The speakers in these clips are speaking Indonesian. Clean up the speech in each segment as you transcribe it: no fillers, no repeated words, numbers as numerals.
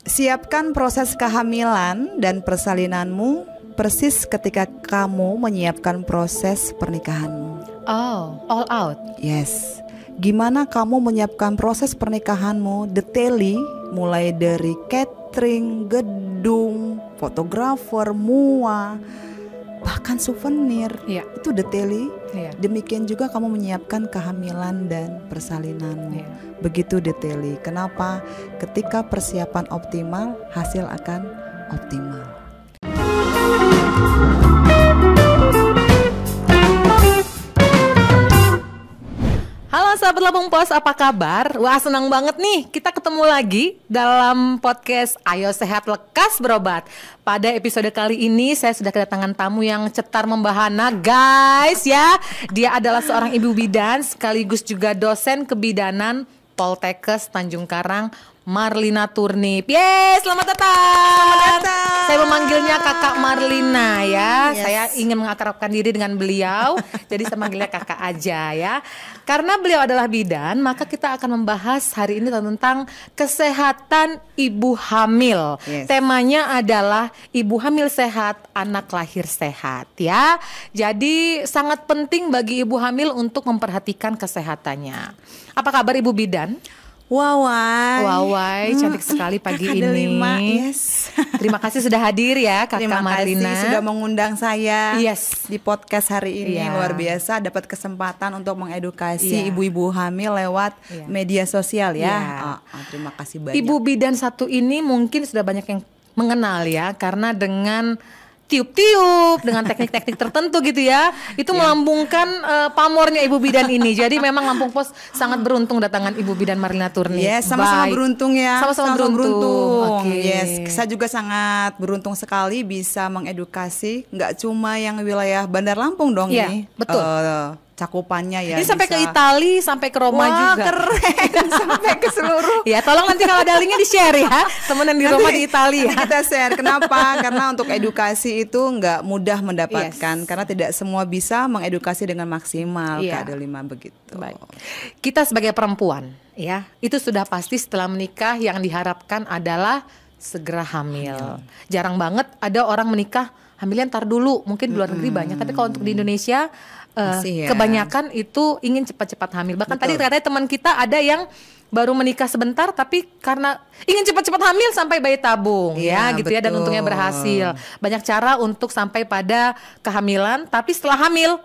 Siapkan proses kehamilan dan persalinanmu persis ketika kamu menyiapkan proses pernikahanmu. Oh, all out. Yes. Gimana kamu menyiapkan proses pernikahanmu detaili, mulai dari catering, gedung, fotografer, mua, bahkan souvenir. Iya. Itu detaili. Iya. Demikian juga kamu menyiapkan kehamilan dan persalinanmu. Iya. Begitu detaili. Kenapa? Ketika persiapan optimal, hasil akan optimal. Halo sahabat Lampung Pos, apa kabar? Wah, senang banget nih kita ketemu lagi dalam podcast Ayo Sehat Lekas Berobat. Pada episode kali ini saya sudah kedatangan tamu yang cetar membahana, guys ya. Dia adalah seorang ibu bidan sekaligus juga dosen kebidanan Poltekkes Tanjung Karang, Marlina Turnip. Yes, selamat datang. Selamat datang. Saya memanggilnya Kakak Marlina ya. Yes. Saya ingin mengakrabkan diri dengan beliau. Jadi saya manggilnya Kakak aja ya. Karena beliau adalah bidan, maka kita akan membahas hari ini tentang kesehatan ibu hamil. Yes. Temanya adalah ibu hamil sehat, anak lahir sehat ya. Jadi sangat penting bagi ibu hamil untuk memperhatikan kesehatannya. Apa kabar Ibu Bidan? Wawai. Wawai, cantik sekali pagi ini. Yes. Terima kasih sudah hadir ya Kakak Terima Marlina. kasih sudah mengundang saya. Yes. Di podcast hari ini. Iya. Luar biasa dapat kesempatan untuk mengedukasi Iya. ibu-ibu hamil lewat Iya. media sosial ya. Iya. Terima kasih banyak. Ibu bidan satu ini mungkin sudah banyak yang mengenal ya, karena dengan tiup-tiup dengan teknik-teknik tertentu gitu ya, itu melambungkan pamornya ibu bidan ini. Jadi memang Lampung Pos sangat beruntung datangan ibu bidan Marlina Turnip. Yes, sama-sama Baik. beruntung ya. Sama-sama beruntung. Oke. Yes, saya juga sangat beruntung sekali bisa mengedukasi, nggak cuma yang wilayah Bandar Lampung dong Iya, ini. betul. Cakupannya ya. Ini sampai ke bisa. Itali, sampai ke Roma Wah, juga. keren. Sampai ke seluruh. Ya, tolong nanti kalau ada linknya di-share ya, teman yang di Roma di Italia. Nanti kita share. Kenapa? Karena untuk edukasi itu nggak mudah mendapatkan. Yes. Karena tidak semua bisa mengedukasi dengan maksimal. Iya. Kak Delima begitu. Baik. Kita sebagai perempuan ya, itu sudah pasti setelah menikah yang diharapkan adalah segera hamil. Jarang banget ada orang menikah hamilnya ntar dulu. Mungkin di luar negeri banyak, tapi kalau untuk di Indonesia Masih ya. kebanyakan itu ingin cepat-cepat hamil. Bahkan Betul. tadi katanya teman kita ada yang baru menikah sebentar tapi karena ingin cepat-cepat hamil sampai bayi tabung ya Iya, gitu ya, dan betul. untungnya berhasil. Banyak cara untuk sampai pada kehamilan, tapi setelah hamil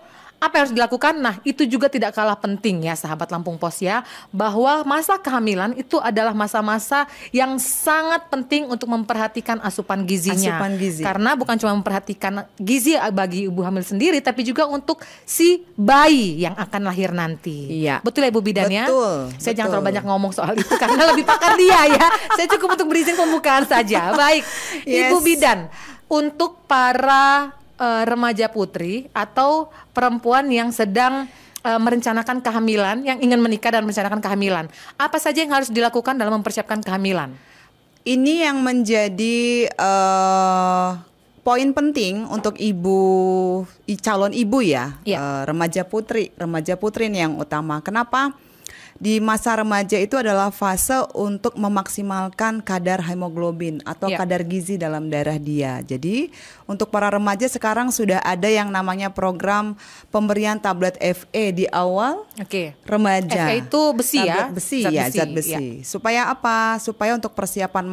apa yang harus dilakukan? Nah, itu juga tidak kalah penting ya sahabat Lampung Pos ya, bahwa masa kehamilan itu adalah masa-masa yang sangat penting untuk memperhatikan asupan gizinya. Asupan gizi. Karena bukan cuma memperhatikan gizi bagi ibu hamil sendiri, tapi juga untuk si bayi yang akan lahir nanti. Iya. Betul ya Ibu Bidan ya? Betul, Saya betul. jangan terlalu banyak ngomong soal itu karena lebih pakar dia ya. Saya cukup untuk berizin pembukaan saja. Baik, Yes. Ibu Bidan, untuk para remaja putri atau perempuan yang sedang merencanakan kehamilan, yang ingin menikah dan merencanakan kehamilan, apa saja yang harus dilakukan dalam mempersiapkan kehamilan? Ini yang menjadi poin penting untuk calon ibu ya, Iya. remaja putri ini yang utama. Kenapa? Di masa remaja itu adalah fase untuk memaksimalkan kadar hemoglobin atau Iya. kadar gizi dalam darah dia. Jadi untuk para remaja sekarang sudah ada yang namanya program pemberian tablet FE di awal Oke. remaja. FE itu besi ya? Tablet besi Zat ya, besi, zat besi. Supaya apa? Supaya untuk persiapan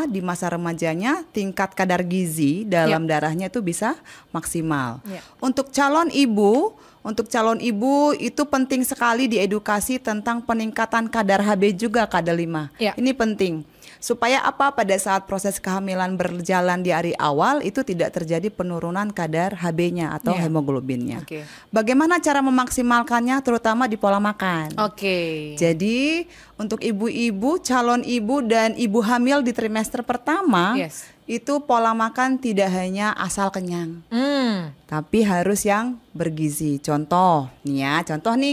di masa remajanya tingkat kadar gizi dalam darahnya itu bisa maksimal. Ya. Untuk calon ibu itu penting sekali diedukasi tentang peningkatan kadar HB juga Kak Delima. Ya. Ini penting. Supaya apa? Pada saat proses kehamilan berjalan di hari awal itu tidak terjadi penurunan kadar HB-nya atau Ya. hemoglobinnya. Oke. Bagaimana cara memaksimalkannya terutama di pola makan. Oke. Jadi untuk ibu-ibu, calon ibu dan ibu hamil di trimester pertama Yes. itu pola makan tidak hanya asal kenyang, tapi harus yang bergizi. Contoh nih,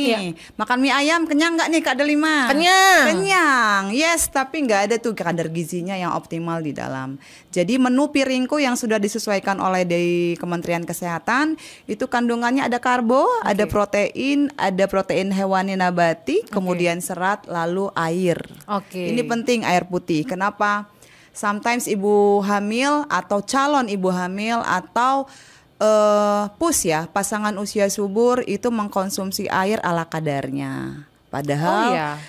Iya. makan mie ayam kenyang nggak nih Kak Delima? Kenyang, yes, tapi nggak ada tuh kadar gizinya yang optimal di dalam. Jadi menu piringku yang sudah disesuaikan oleh dari Kementerian Kesehatan itu kandungannya ada karbo, ada protein hewani nabati, kemudian serat, lalu air. Oke. Ini penting air putih. Kenapa? sometimes ibu hamil atau calon ibu hamil atau pus ya, pasangan usia subur itu mengkonsumsi air ala kadarnya.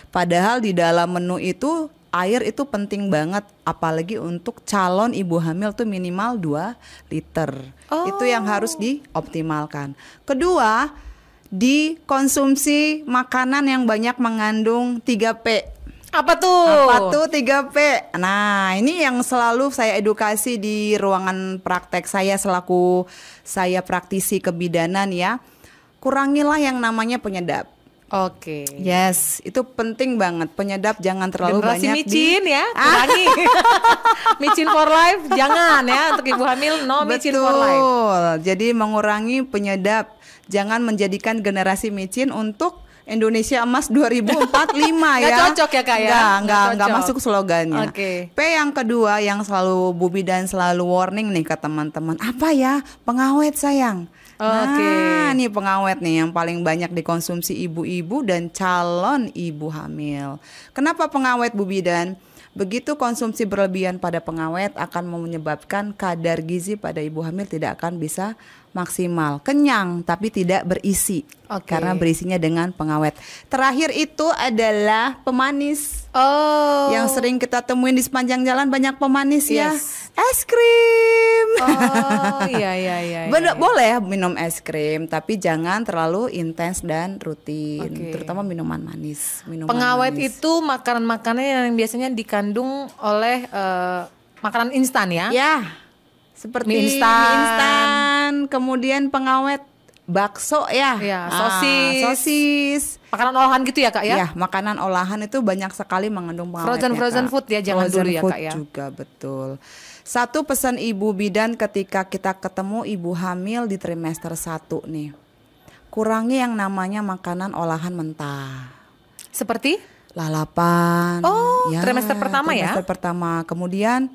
Padahal di dalam menu itu air itu penting banget, apalagi untuk calon ibu hamil tuh minimal 2 liter. Itu yang harus dioptimalkan. Kedua, dikonsumsi makanan yang banyak mengandung 3P. Apa tuh? 3P? Nah, ini yang selalu saya edukasi di ruangan praktek saya selaku saya praktisi kebidanan ya. Kurangilah yang namanya penyedap. Oke. Yes, itu penting banget. Penyedap jangan terlalu generasi banyak micin ya, kurangi. Micin for life jangan ya, untuk ibu hamil micin for life. Betul. Jadi mengurangi penyedap. Jangan menjadikan generasi micin untuk Indonesia Emas 2045 ya. Gak cocok ya Kak ya? Enggak masuk slogannya. Okay. P yang kedua yang selalu Bu Bidan selalu warning nih ke teman-teman. Apa ya? Pengawet sayang. Nah, ini pengawet nih yang paling banyak dikonsumsi ibu-ibu dan calon ibu hamil. Kenapa pengawet Bu Bidan? Begitu konsumsi berlebihan pada pengawet akan menyebabkan kadar gizi pada ibu hamil tidak akan bisa maksimal. Kenyang tapi tidak berisi. Karena berisinya dengan pengawet. Terakhir itu adalah pemanis. Yang sering kita temuin di sepanjang jalan banyak pemanis ya. Es krim. Iya. Boleh minum es krim, tapi jangan terlalu intens dan rutin. Terutama minuman manis. Pengawet itu makanan-makanan yang biasanya dikandung oleh makanan instan ya? Ya, seperti mie instan, kemudian pengawet bakso ya, sosis, makanan olahan gitu ya Kak ya? Ya, makanan olahan itu banyak sekali mengandung pengawet. Frozen food ya, jangan dulu ya Kak ya. Juga betul. Satu pesan ibu bidan ketika kita ketemu ibu hamil di trimester 1 nih, kurangi yang namanya makanan olahan mentah. Seperti? Lalapan. Trimester pertama ya? Trimester pertama. Kemudian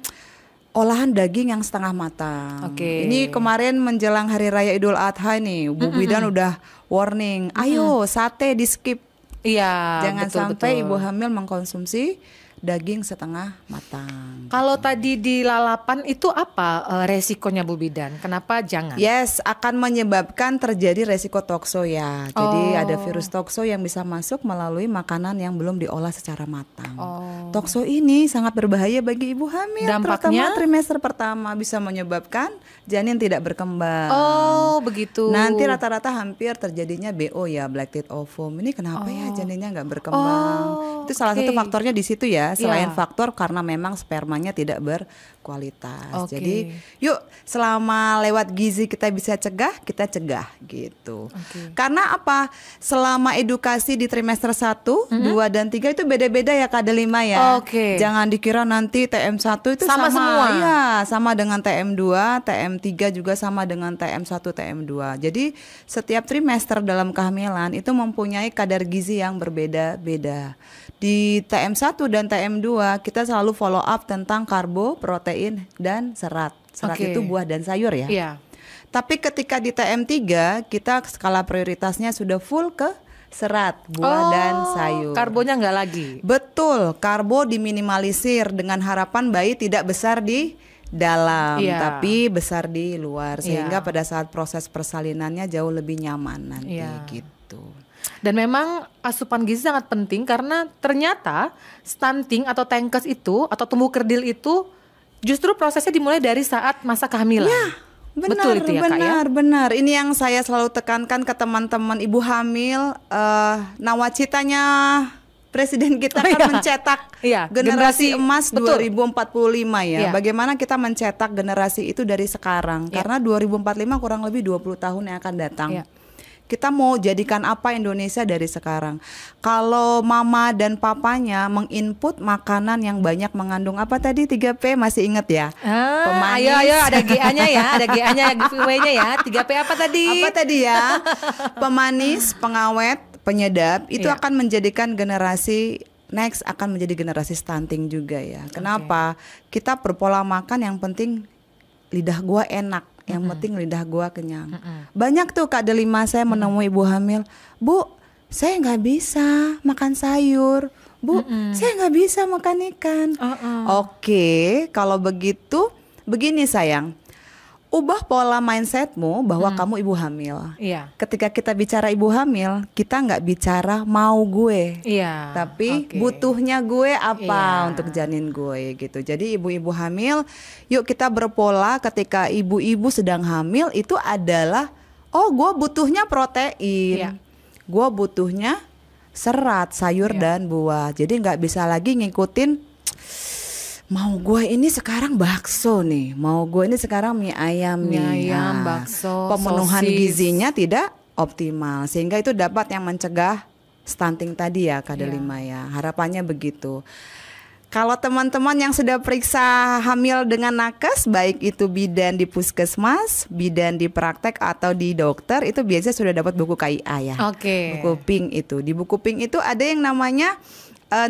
olahan daging yang setengah matang. Ini kemarin menjelang Hari Raya Idul Adha nih, Bu Bidan udah warning. Ayo sate di skip. Iya. Jangan sampai ibu hamil mengkonsumsi daging setengah matang. Kalau tadi di lalapan itu apa resikonya Bu Bidan? Kenapa jangan? Yes, akan menyebabkan terjadi resiko tokso ya. Jadi ada virus tokso yang bisa masuk melalui makanan yang belum diolah secara matang. Tokso ini sangat berbahaya bagi ibu hamil. Dampaknya? Terutama trimester pertama bisa menyebabkan janin tidak berkembang. Begitu. Nanti rata-rata hampir terjadinya BO ya, black teeth ovum. Ini kenapa ya janinnya nggak berkembang? Itu salah satu faktornya di situ ya. Selain faktor karena memang spermanya tidak berkualitas. Jadi yuk selama lewat gizi kita bisa cegah, kita cegah gitu. Karena apa? Selama edukasi di trimester 1, 2 dan 3 itu beda-beda ya Kak Delima ya. Jangan dikira nanti TM1 itu sama semua. Iya, sama dengan TM2, TM3 juga sama dengan TM1, TM2. Jadi setiap trimester dalam kehamilan itu mempunyai kadar gizi yang berbeda-beda. Di TM1 dan TM2 kita selalu follow up tentang karbo, protein, dan serat. Serat itu buah dan sayur ya. Tapi ketika di TM3 kita skala prioritasnya sudah full ke serat, buah dan sayur. Karbonya nggak lagi? Betul, karbo diminimalisir dengan harapan bayi tidak besar di dalam, tapi besar di luar. Sehingga pada saat proses persalinannya jauh lebih nyaman nanti gitu. Dan memang asupan gizi sangat penting karena ternyata stunting atau tengkes itu atau tumbuh kerdil itu justru prosesnya dimulai dari saat masa kehamilan. Ya, benar, betul itu ya Kak ya? Benar. Ini yang saya selalu tekankan ke teman-teman ibu hamil. Nawacitanya Presiden kita mencetak generasi emas 2045 ya. Bagaimana kita mencetak generasi itu dari sekarang? Karena 2045 kurang lebih 20 tahun yang akan datang. Kita mau jadikan apa Indonesia dari sekarang? Kalau mama dan papanya menginput makanan yang banyak mengandung apa tadi 3P, masih inget ya? Pemanis. Ayo ada GA-nya ya, ada GA-nya giveaway-nya ya. 3P apa tadi? Apa tadi ya? Pemanis, pengawet, penyedap itu akan menjadikan generasi next akan menjadi generasi stunting juga ya. Kenapa? Kita berpola makan yang penting lidah gua enak. Yang penting lidah gua kenyang. Banyak tuh Kak Delima saya menemui ibu hamil, Bu, saya nggak bisa makan sayur. Bu, saya nggak bisa makan ikan. Oke, kalau begitu, begini sayang, ubah pola mindsetmu bahwa kamu ibu hamil. Iya. Ketika kita bicara ibu hamil, kita nggak bicara mau gue, tapi butuhnya gue apa untuk janin gue gitu. Jadi ibu-ibu hamil, yuk kita berpola ketika ibu-ibu sedang hamil itu adalah, oh gue butuhnya protein, gue butuhnya serat, sayur dan buah. Jadi nggak bisa lagi ngikutin mau gue ini sekarang bakso nih, mau gue ini sekarang mie ayam nih. Bakso, pemenuhan sosis. gizinya tidak optimal, sehingga itu dapat yang mencegah stunting tadi ya Kak Delima ya. Harapannya begitu. Kalau teman-teman yang sudah periksa hamil dengan nakes, baik itu bidan di puskesmas, bidan di praktek atau di dokter, itu biasanya sudah dapat buku KIA ya. Buku pink itu. Di buku pink itu ada yang namanya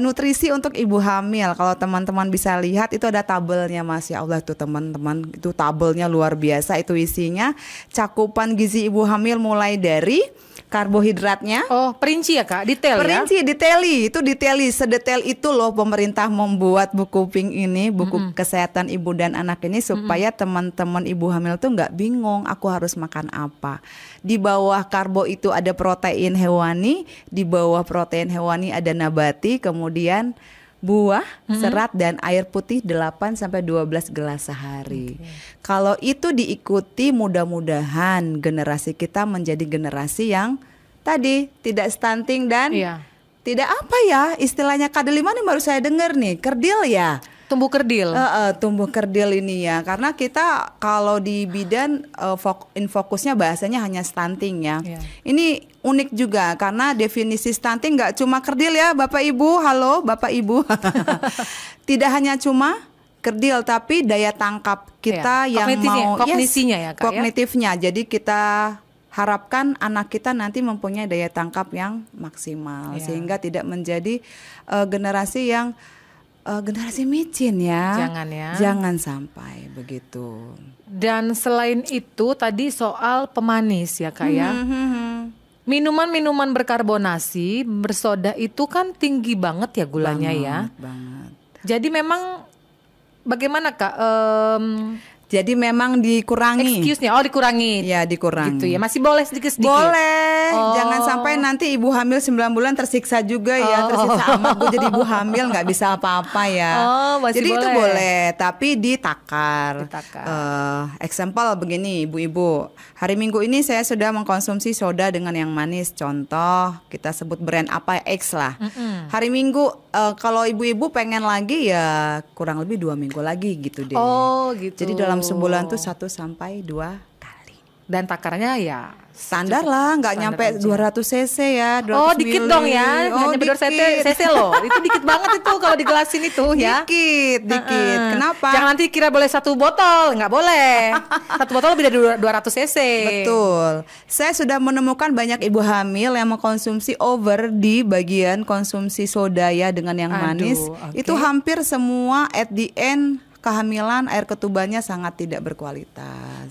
nutrisi untuk ibu hamil. Kalau teman-teman bisa lihat itu ada tabelnya, Masya Allah tuh teman-teman, itu tabelnya luar biasa. Itu isinya cakupan gizi ibu hamil mulai dari karbohidratnya. Oh, perinci ya Kak, detail perinci, detaili, sedetail itu loh pemerintah membuat buku pink ini, buku kesehatan ibu dan anak ini supaya teman-teman ibu hamil tuh nggak bingung aku harus makan apa. Di bawah karbo itu ada protein hewani, di bawah protein hewani ada nabati, kemudian buah, serat dan air putih 8 sampai 12 gelas sehari. Kalau itu diikuti, mudah-mudahan generasi kita menjadi generasi yang tadi tidak stunting dan tidak apa ya istilahnya Kak Delima nih baru saya dengar nih, kerdil ya. Tumbuh kerdil. Tumbuh kerdil ini ya, karena kita kalau di bidan fokusnya bahasanya hanya stunting ya. Ini unik juga karena definisi stunting nggak cuma kerdil ya Bapak Ibu, halo Bapak Ibu. Tidak hanya cuma kerdil tapi daya tangkap kita yang mau kognisinya ya Kak, kognitifnya. Jadi kita harapkan anak kita nanti mempunyai daya tangkap yang maksimal sehingga tidak menjadi generasi yang generasi micin ya. Jangan sampai begitu. Dan selain itu tadi soal pemanis ya Kak ya. Minuman-minuman berkarbonasi, bersoda itu kan tinggi banget ya gulanya banget. Jadi memang bagaimana Kak? Jadi memang dikurangi. Excuse-nya, dikurangi. Ya dikurangi. Gitu ya, masih boleh sedikit-sedikit. Boleh, jangan sampai nanti ibu hamil 9 bulan tersiksa juga ya. Tersiksa amat gue jadi ibu hamil gak bisa apa-apa ya. Masih jadi boleh. itu boleh, tapi ditakar. Example begini ibu-ibu, hari Minggu ini saya sudah mengkonsumsi soda dengan yang manis. Contoh, kita sebut brand apa, X lah. Hari Minggu, kalau ibu-ibu pengen lagi ya kurang lebih 2 minggu lagi gitu deh. Gitu. Jadi dalam sebulan tuh 1 sampai 2 kali. Dan takarannya ya standar lah, nggak nyampe aja. 200 cc ya. 200 dikit dong ya. Hanya dikit. cc loh. Itu dikit banget itu kalau digelasin itu ya. Dikit. Kenapa? Jangan nanti kira boleh 1 botol, nggak boleh. 1 botol lebih dari 200 cc. Betul. Saya sudah menemukan banyak ibu hamil yang mengkonsumsi over di bagian konsumsi soda ya dengan yang manis. Itu hampir semua at the end kehamilan air ketubannya sangat tidak berkualitas.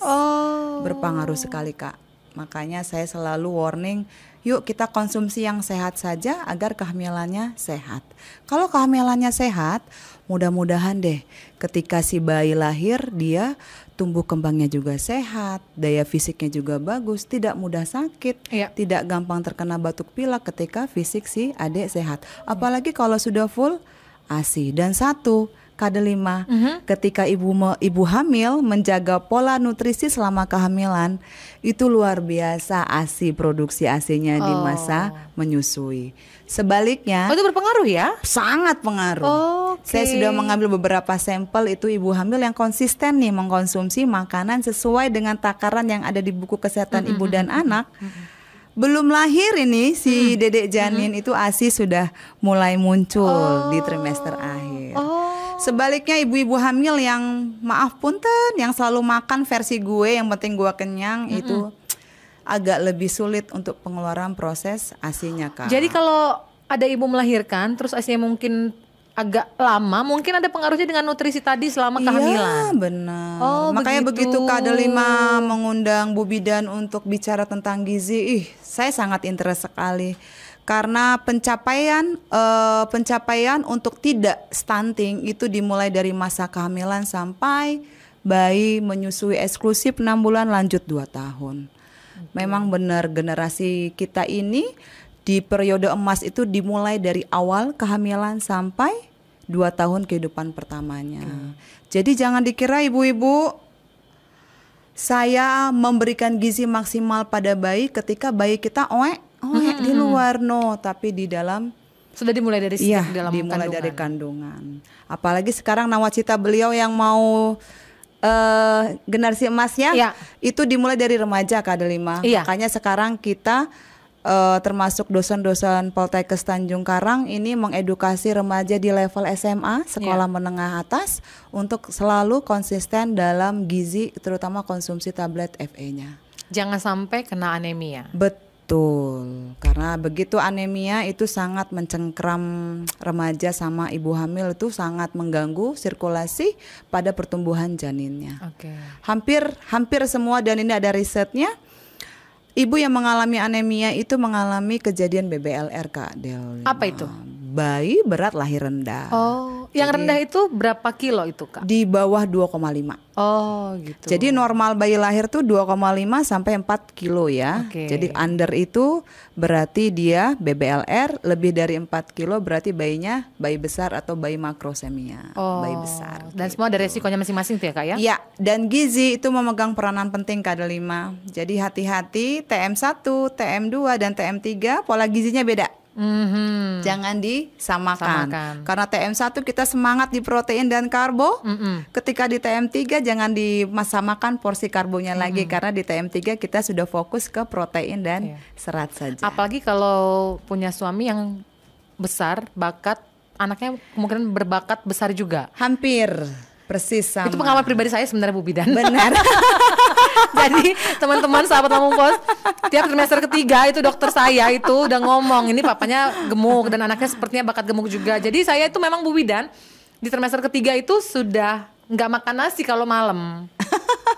Berpengaruh sekali Kak. Makanya saya selalu warning, yuk kita konsumsi yang sehat saja agar kehamilannya sehat. Kalau kehamilannya sehat, mudah-mudahan deh ketika si bayi lahir dia tumbuh kembangnya juga sehat, daya fisiknya juga bagus, tidak mudah sakit, tidak gampang terkena batuk pilek ketika fisik si adik sehat. Apalagi kalau sudah full ASI. Dan satu, Kak Delima, ketika ibu hamil menjaga pola nutrisi selama kehamilan, itu luar biasa ASI, produksi ASI-nya di masa menyusui. Sebaliknya, itu berpengaruh ya? Sangat pengaruh. Saya sudah mengambil beberapa sampel itu ibu hamil yang konsisten nih mengkonsumsi makanan sesuai dengan takaran yang ada di buku kesehatan ibu dan anak. Belum lahir ini si dedek janin itu ASI sudah mulai muncul di trimester akhir. Sebaliknya ibu-ibu hamil yang maaf punten yang selalu makan versi gue yang penting gue kenyang itu agak lebih sulit untuk pengeluaran proses ASI-nya Kak. Jadi kalau ada ibu melahirkan terus ASI-nya mungkin agak lama, mungkin ada pengaruhnya dengan nutrisi tadi selama kehamilan. Iya benar. Makanya begitu Kak Delima mengundang Bu Bidan untuk bicara tentang gizi, saya sangat interest sekali. Karena pencapaian untuk tidak stunting itu dimulai dari masa kehamilan sampai bayi menyusui eksklusif 6 bulan lanjut 2 tahun. Memang benar generasi kita ini di periode emas itu dimulai dari awal kehamilan sampai 2 tahun kehidupan pertamanya. Jadi jangan dikira ibu-ibu saya memberikan gizi maksimal pada bayi ketika bayi kita di luar, no, tapi di dalam sudah dimulai dari dalam dimulai dari kandungan. Apalagi sekarang nawacita beliau yang mau generasi emasnya itu dimulai dari remaja Kak Delima. Makanya sekarang kita termasuk dosen-dosen Poltekkes Tanjung Karang ini mengedukasi remaja di level SMA, sekolah menengah atas, untuk selalu konsisten dalam gizi, terutama konsumsi tablet FE-nya. Jangan sampai kena anemia. Betul, karena begitu anemia itu sangat mencengkram remaja sama ibu hamil, itu sangat mengganggu sirkulasi pada pertumbuhan janinnya. Hampir semua, dan ini ada risetnya, ibu yang mengalami anemia itu mengalami kejadian BBLR Kak Del. Apa itu? Bayi berat lahir rendah. Yang rendah itu berapa kilo itu Kak? Di bawah 2,5. Gitu. Jadi normal bayi lahir tuh 2,5 sampai 4 kilo ya. Jadi under itu berarti dia BBLR lebih dari 4 kilo, berarti bayinya bayi besar atau bayi makrosemia, bayi besar. Dan semua ada resikonya masing-masing tuh ya Kak ya? Iya, dan gizi itu memegang peranan penting Kak Delima. Jadi hati-hati, TM1, TM2 dan TM3 pola gizinya beda. Jangan disamakan. Karena TM1 kita semangat di protein dan karbo. Ketika di TM3 jangan disamakan porsi karbonya lagi, karena di TM3 kita sudah fokus ke protein dan serat saja. Apalagi kalau punya suami yang besar, bakat, anaknya kemungkinan berbakat besar juga. Hampir persis sama. Itu pengalaman pribadi saya sebenarnya Bu Bidan. Benar. Jadi teman-teman sahabat Lampung Pos, tiap trimester ketiga itu dokter saya itu udah ngomong, ini papanya gemuk dan anaknya sepertinya bakat gemuk juga. Jadi saya itu memang Bu Bidan di trimester ketiga itu sudah nggak makan nasi kalau malam.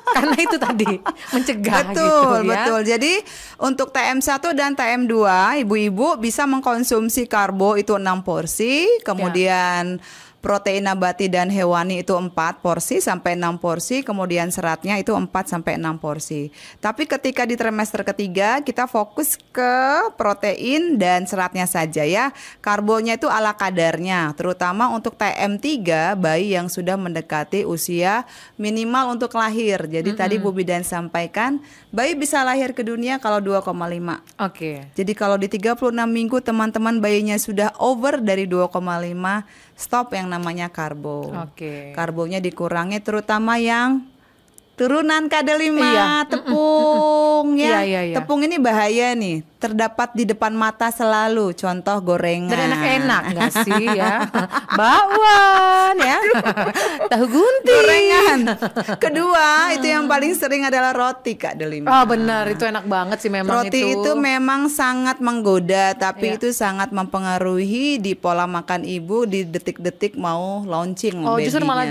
Karena itu tadi mencegah Betul. Jadi untuk TM1 dan TM2 ibu-ibu bisa mengkonsumsi karbo itu 6 porsi, kemudian protein nabati dan hewani itu 4 porsi sampai 6 porsi, kemudian seratnya itu 4 sampai 6 porsi. Tapi ketika di trimester ketiga kita fokus ke protein dan seratnya saja ya. Karbonya itu ala kadarnya, terutama untuk TM3 bayi yang sudah mendekati usia minimal untuk lahir. Jadi tadi Bu Bidan sampaikan, bayi bisa lahir ke dunia kalau 2,5. Jadi kalau di 36 minggu teman-teman bayinya sudah over dari 2,5, stop yang namanya karbo. Karbonya dikurangi, terutama yang turunan Kak Delima, tepung ya. Tepung ini bahaya nih, terdapat di depan mata selalu. Contoh gorengan. Dan enak-enak nggak sih ya? Bakwan ya, tahu gunting. Gorengan. Kedua itu yang paling sering adalah roti Kak Delima. Benar, itu enak banget sih memang. Roti itu memang sangat menggoda, tapi itu sangat mempengaruhi di pola makan ibu di detik-detik mau launching babynya. Justru malah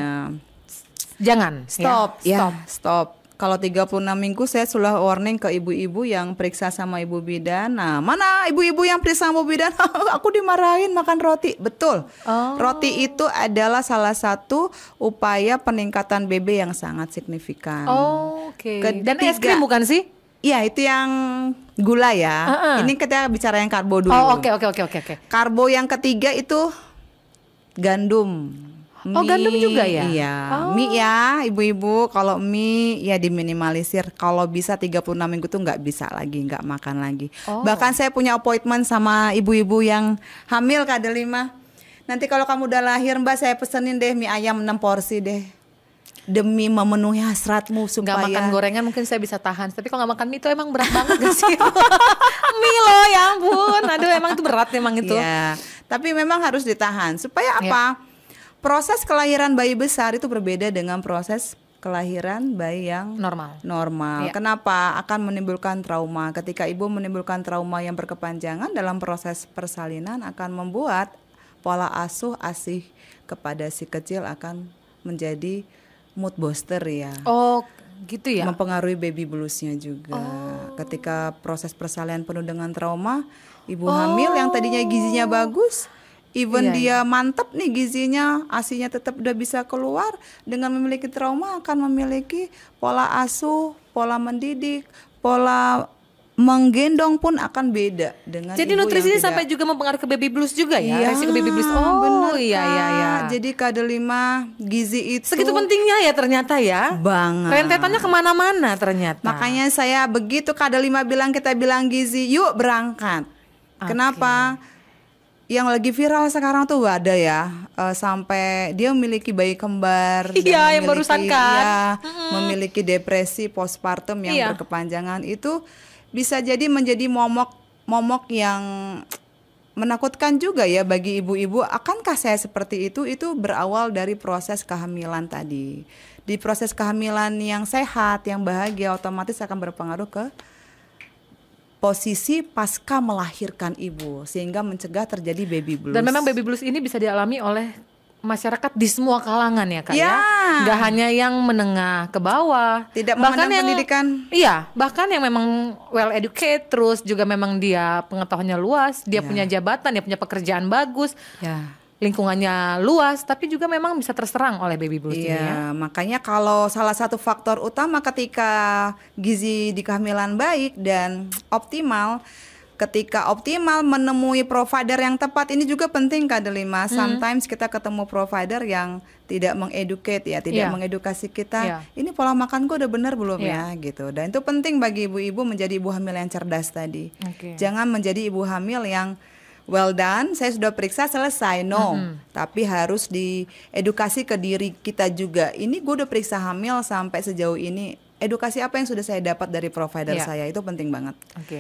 jangan. Stop. Kalau 36 minggu saya sudah warning ke ibu-ibu yang periksa sama Ibu Bidan. Nah, mana ibu-ibu yang periksa sama Ibu Bidan? Aku dimarahin makan roti. Betul. Roti itu adalah salah satu upaya peningkatan BB yang sangat signifikan. Dan es krim bukan sih? Iya, itu yang gula ya. Ini kita bicara yang karbo dulu. Oke. Karbo yang ketiga itu gandum. Gandum juga ya? Iya, mie ya ibu-ibu, kalau mie ya diminimalisir. Kalau bisa 36 minggu tuh nggak bisa lagi, nggak makan lagi. Bahkan saya punya appointment sama ibu-ibu yang hamil Kak Delima. Nanti kalau kamu udah lahir Mbak, saya pesenin deh mie ayam 6 porsi deh. Demi memenuhi hasratmu supaya nggak makan gorengan mungkin saya bisa tahan, tapi kalau nggak makan mie itu emang berat banget gak sih? Mie loh, ya ampun, aduh emang itu berat memang itu. Iya, tapi memang harus ditahan supaya apa? Proses kelahiran bayi besar itu berbeda dengan proses kelahiran bayi yang normal. Kenapa? Akan menimbulkan trauma. Ketika ibu menimbulkan trauma yang berkepanjangan dalam proses persalinan, akan membuat pola asuh asih kepada si kecil akan menjadi mood booster ya. gitu ya. Mempengaruhi baby bluesnya juga. Ketika proses persalinan penuh dengan trauma, ibu hamil yang tadinya gizinya bagus, even dia mantep nih gizinya, ASINya tetap udah bisa keluar, dengan memiliki trauma akan memiliki pola asuh, pola mendidik, pola menggendong pun akan beda dengan jadi ibu nutrisi yang sampai juga mempengaruhi ke baby blues juga ya, Iya, resiko baby blues. bener, iya Kak. iya iya. Jadi KD5 gizi itu Segitu pentingnya ya ternyata ya. banget. Rentetannya kemana-mana ternyata. Makanya saya begitu KD5 bilang, kita bilang gizi, yuk berangkat. Kenapa? Yang lagi viral sekarang tuh ada ya, sampai dia memiliki bayi kembar, Iya, yang barusan kan. memiliki depresi postpartum yang berkepanjangan, itu bisa jadi menjadi momok yang menakutkan juga ya bagi ibu-ibu. Akankah saya seperti itu? Itu berawal dari proses kehamilan tadi. Di proses kehamilan yang sehat, yang bahagia, otomatis akan berpengaruh ke posisi pasca melahirkan ibu, sehingga mencegah terjadi baby blues. Dan memang baby blues ini bisa dialami oleh masyarakat di semua kalangan ya Kak ya. Nggak hanya yang menengah ke bawah, tidak memandang pendidikan. Iya, bahkan yang memang well educated, terus juga memang dia pengetahuannya luas, dia punya jabatan, dia punya pekerjaan bagus, lingkungannya luas, tapi juga memang bisa terserang oleh baby blues ini ya. Makanya kalau salah satu faktor utama ketika gizi di kehamilan baik dan optimal, ketika optimal menemui provider yang tepat, ini juga penting KD5. Sometimes kita ketemu provider yang tidak mengeducate ya, tidak mengedukasi kita. Ini pola makan gue udah benar belum ya gitu. Dan itu penting bagi ibu-ibu menjadi ibu hamil yang cerdas tadi. Jangan menjadi ibu hamil yang well done, saya sudah periksa selesai, tapi harus diedukasi ke diri kita juga. Ini gue udah periksa hamil sampai sejauh ini, edukasi apa yang sudah saya dapat dari provider saya, itu penting banget.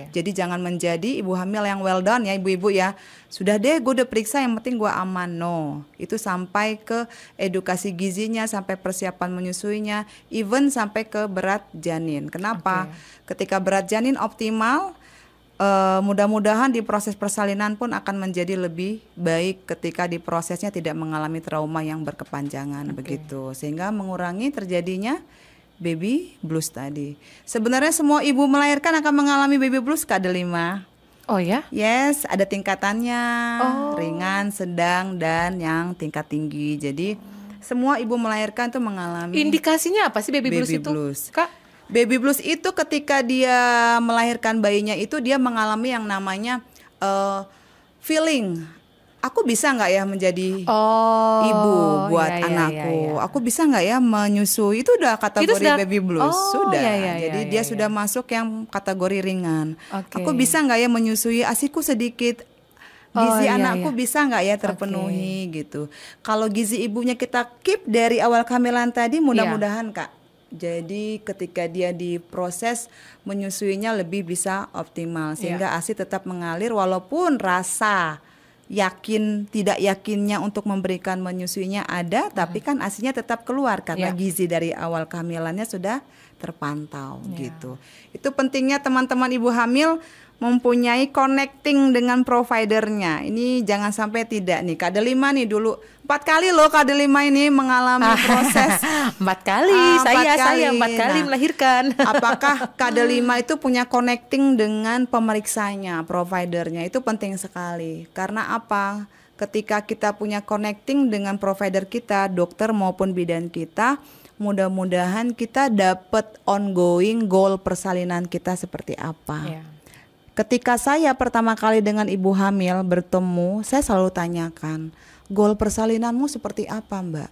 Jadi jangan menjadi ibu hamil yang well done ya ibu-ibu ya. Sudah deh gue udah periksa, yang penting gue aman. No, itu sampai ke edukasi gizinya, sampai persiapan menyusuinya, even sampai ke berat janin. Kenapa? Ketika berat janin optimal, mudah-mudahan di proses persalinan pun akan menjadi lebih baik ketika di prosesnya tidak mengalami trauma yang berkepanjangan begitu, sehingga mengurangi terjadinya baby blues tadi. Sebenarnya semua ibu melahirkan akan mengalami baby blues KD5. Oh ya? Yes, ada tingkatannya, ringan, sedang, dan yang tingkat tinggi. Jadi semua ibu melahirkan tuh mengalami. Indikasinya apa sih baby blues itu? Kak? Baby blues itu ketika dia melahirkan bayinya itu dia mengalami yang namanya feeling, aku bisa nggak ya menjadi ibu buat anakku? Aku bisa nggak ya menyusui? Itu udah kategori baby blues, sudah. Jadi dia sudah masuk yang kategori ringan. Aku bisa nggak ya menyusui? ASIku sedikit, gizi anakku bisa nggak ya terpenuhi gitu. Kalau gizi ibunya kita keep dari awal kehamilan tadi, mudah-mudahan Kak. Jadi ketika dia diproses menyusuinya lebih bisa optimal, sehingga ASI tetap mengalir walaupun rasa yakin tidak yakinnya untuk memberikan menyusuinya ada, tapi kan ASINya tetap keluar karena gizi dari awal kehamilannya sudah terpantau gitu. Itu pentingnya teman-teman ibu hamil mempunyai connecting dengan providernya. Ini jangan sampai tidak nih. KD5 nih dulu 4 kali loh KD5 ini mengalami proses 4 kali. Saya 4 kali melahirkan. Apakah KD5 itu punya connecting dengan pemeriksanya, providernya? Itu penting sekali. Karena apa? Ketika kita punya connecting dengan provider kita, dokter maupun bidan kita, mudah-mudahan kita dapat ongoing goal persalinan kita seperti apa. Ketika saya pertama kali dengan ibu hamil bertemu, saya selalu tanyakan, goal persalinanmu seperti apa Mbak?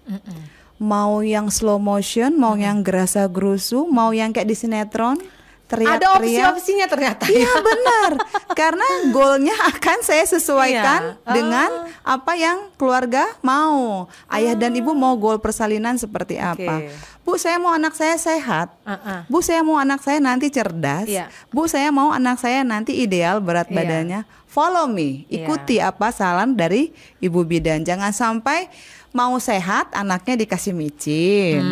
Mau yang slow motion, mau yang gerasa-gerusu, mau yang kayak di sinetron? Teriak-teriak. Ada opsi-opsinya ternyata. Iya benar, karena goalnya akan saya sesuaikan dengan apa yang keluarga mau. Ayah dan ibu mau goal persalinan seperti apa. Bu, saya mau anak saya sehat. Bu, saya mau anak saya nanti cerdas. Bu, saya mau anak saya nanti ideal berat badannya. Follow me, ikuti apa saran dari ibu bidan. Jangan sampai mau sehat anaknya dikasih micin.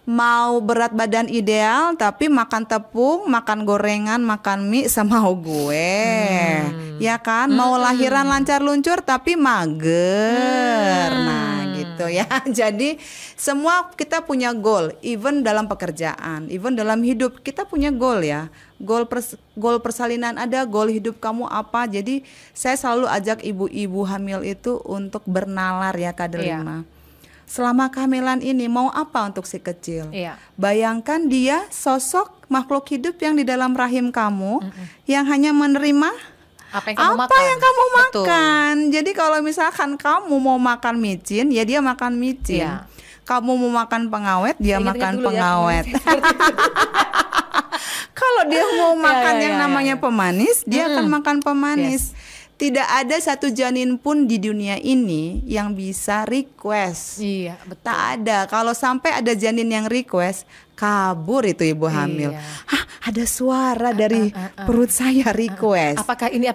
Mau berat badan ideal tapi makan tepung, makan gorengan, makan mie sama gue. Ya kan? Mau lahiran lancar luncur tapi mager. Nah, gitu. gitu ya. Jadi semua kita punya goal, even dalam pekerjaan, even dalam hidup kita punya goal ya. Goal persalinan ada, goal hidup kamu apa. Jadi saya selalu ajak ibu-ibu hamil itu untuk bernalar ya Kak Delima. Selama kehamilan ini mau apa untuk si kecil? Bayangkan dia sosok makhluk hidup yang di dalam rahim kamu yang hanya menerima apa yang kamu makan. Jadi kalau misalkan kamu mau makan micin, ya dia makan micin. Kamu mau makan pengawet, dia makan pengawet. Kalau dia mau makan yang namanya pemanis, dia akan makan pemanis. Tidak ada satu janin pun di dunia ini yang bisa request. Iya, betul. Tak ada. Kalau sampai ada janin yang request, kabur itu ibu hamil. Hah, ada suara dari perut saya request. Apakah ini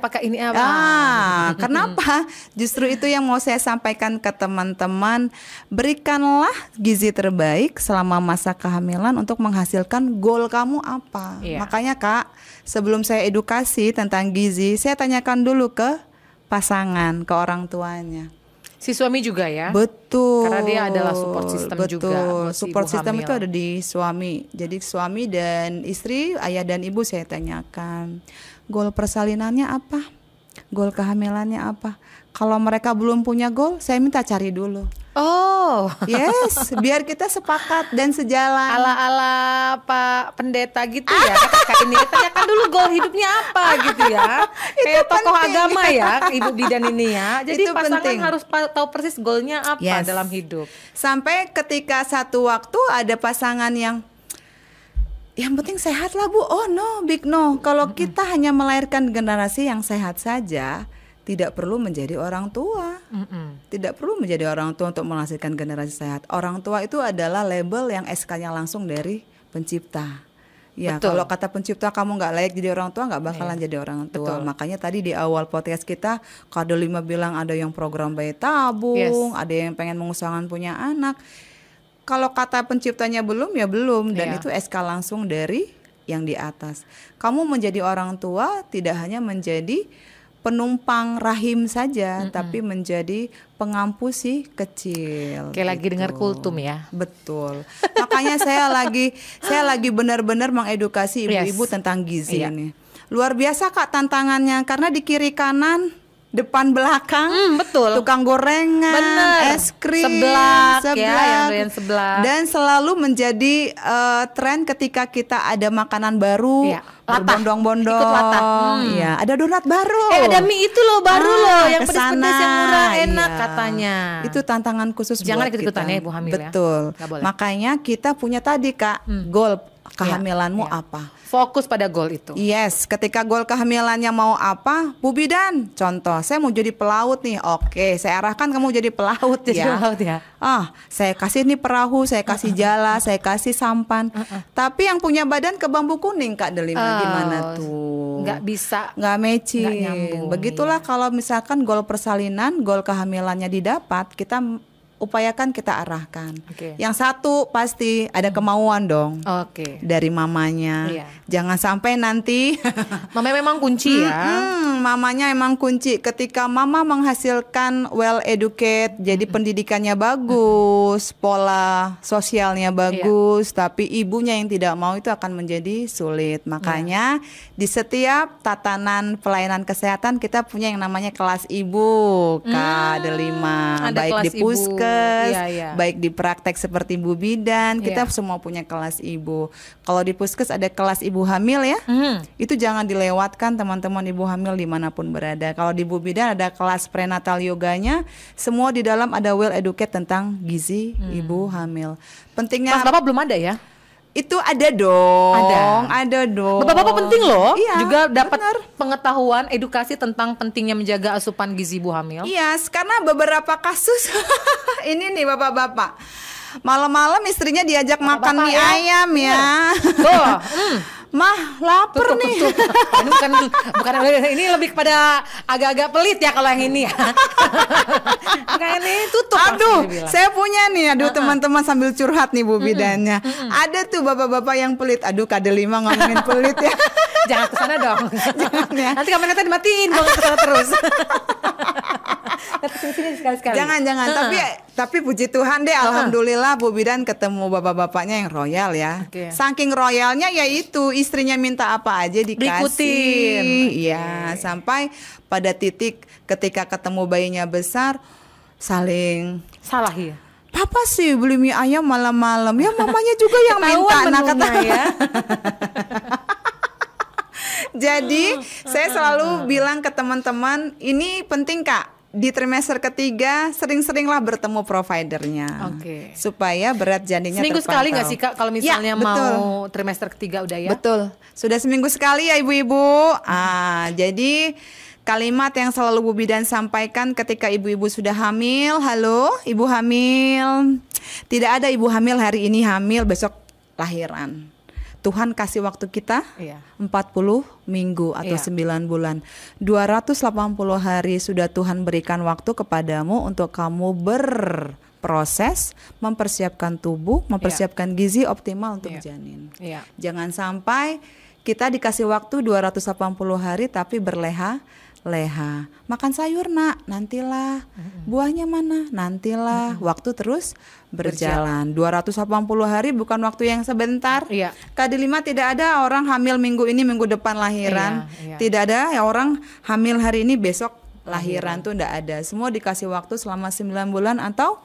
kenapa? Justru itu yang mau saya sampaikan ke teman-teman. Berikanlah gizi terbaik selama masa kehamilan untuk menghasilkan goal kamu apa. Makanya Kak, sebelum saya edukasi tentang gizi, saya tanyakan dulu ke pasangan, ke orang tuanya. Si suami juga ya? Betul. Karena dia adalah support system juga. Support system itu ada di suami. Jadi suami dan istri, ayah dan ibu saya tanyakan, goal persalinannya apa? Goal kehamilannya apa? Kalau mereka belum punya goal, saya minta cari dulu. Oh, yes, biar kita sepakat dan sejalan. Ala-ala Pak Pendeta gitu ya. Kakak ini tanyakan dulu goal hidupnya apa gitu ya. Kayak tokoh agama ya, Ibu Bidan ini ya. Jadi itu pasangan penting. Harus tahu persis goalnya apa dalam hidup. Sampai ketika satu waktu ada pasangan yang penting sehat lah Bu. Oh no, big no. Kalau kita hanya melahirkan generasi yang sehat saja, tidak perlu menjadi orang tua. Tidak perlu menjadi orang tua untuk menghasilkan generasi sehat. Orang tua itu adalah label yang SK-nya langsung dari pencipta. Ya, kalau kata pencipta kamu nggak layak jadi orang tua, nggak bakalan jadi orang tua. Makanya tadi di awal podcast kita, Kak Delima bilang ada yang program bayi tabung, ada yang pengen mengusahakan punya anak. Kalau kata penciptanya belum, ya belum. Dan itu SK langsung dari yang di atas. Kamu menjadi orang tua tidak hanya menjadi penumpang rahim saja, tapi menjadi pengampu si kecil. Kayak lagi dengar kultum ya. Betul. Makanya saya lagi benar-benar mengedukasi ibu-ibu tentang gizi ini. Luar biasa Kak tantangannya, karena di kiri kanan, depan belakang, tukang gorengan, es krim, seblak, dan selalu menjadi tren ketika kita ada makanan baru, berbondong-bondong, ada donat baru, ada mie itu loh baru loh, yang pedas-pedas yang murah enak katanya. Itu tantangan khusus jangan buat ikut-ikutan kita. Ya ibu hamil. Betul. Ya. Makanya kita punya tadi Kak, goal kehamilanmu apa? Fokus pada goal itu. Yes, ketika goal kehamilannya mau apa, Bu Bidan, contoh, saya mau jadi pelaut nih. Oke, saya arahkan kamu jadi pelaut ya. Saya kasih nih perahu, saya kasih jala, saya kasih sampan. Tapi yang punya badan ke bambu kuning Kak Delima, gimana tuh? Nggak matching. Begitulah kalau misalkan goal persalinan, goal kehamilannya didapat, kita upayakan kita arahkan. Yang satu pasti ada kemauan dong. Dari mamanya. Jangan sampai nanti mamanya memang kunci ya. Mamanya emang kunci. Ketika mama menghasilkan well educated, jadi pendidikannya bagus, pola sosialnya bagus, tapi ibunya yang tidak mau, itu akan menjadi sulit. Makanya di setiap tatanan pelayanan kesehatan kita punya yang namanya kelas ibu, Kak Delima. Baik di puskes, baik di praktek seperti Bu Bidan, kita semua punya kelas ibu. Kalau di puskes ada kelas ibu hamil ya, itu jangan dilewatkan teman-teman ibu hamil dimanapun berada. Kalau di Bu Bidan ada kelas prenatal yoganya, semua di dalam ada well educated tentang gizi ibu hamil. Pentingnya. Pas Bapak belum ada ya? Itu ada dong. Ada dong. Bapak-bapak penting loh. Juga dapat pengetahuan, edukasi tentang pentingnya menjaga asupan gizi ibu hamil. Iya, karena beberapa kasus ini nih bapak-bapak. Malam-malam istrinya diajak makan mie ayam ya. Mah lapar nih. Ini bukan ini lebih kepada agak-agak pelit ya kalau yang ini ya. Bukan ini tutup. Aduh, saya punya nih. Teman-teman sambil curhat nih Bu Bidannya. Ada tuh bapak-bapak yang pelit. Aduh, Kak Delima ngomongin pelit ya. Jangan kesana dong. Jangan ya. Nanti kameranya dimatiin, gua kesana terus. Sini sekali-sekali. Jangan. Tapi puji Tuhan deh, alhamdulillah Bu Bidan ketemu bapak-bapaknya yang royal ya. Saking royalnya yaitu istrinya minta apa aja dikasih. Iya, sampai pada titik ketika ketemu bayinya besar saling salah ya. Papa sih beli mie ayam malam-malam. Ya mamanya juga yang minta. Nah kata ya. Jadi saya selalu bilang ke teman-teman, ini penting Kak, di trimester ketiga sering-seringlah bertemu providernya, supaya berat janinnya seminggu terpantau. Sekali nggak sih Kak kalau misalnya mau trimester ketiga udah ya? Betul, sudah seminggu sekali ya ibu-ibu. Jadi kalimat yang selalu Bu Bidan sampaikan ketika ibu-ibu sudah hamil, halo ibu hamil, tidak ada ibu hamil hari ini hamil besok lahiran. Tuhan kasih waktu kita 40 minggu atau 9 bulan. 280 hari sudah Tuhan berikan waktu kepadamu untuk kamu berproses, mempersiapkan tubuh, mempersiapkan gizi optimal untuk janin. Jangan sampai kita dikasih waktu 280 hari tapi berleha-leha. Makan sayur nak, nantilah. Buahnya mana? Nantilah. Waktu terus berjalan. 280 hari bukan waktu yang sebentar. KD5 tidak ada orang hamil minggu ini minggu depan lahiran. Tidak ada orang hamil hari ini besok lahiran tuh enggak ada. Semua dikasih waktu selama 9 bulan atau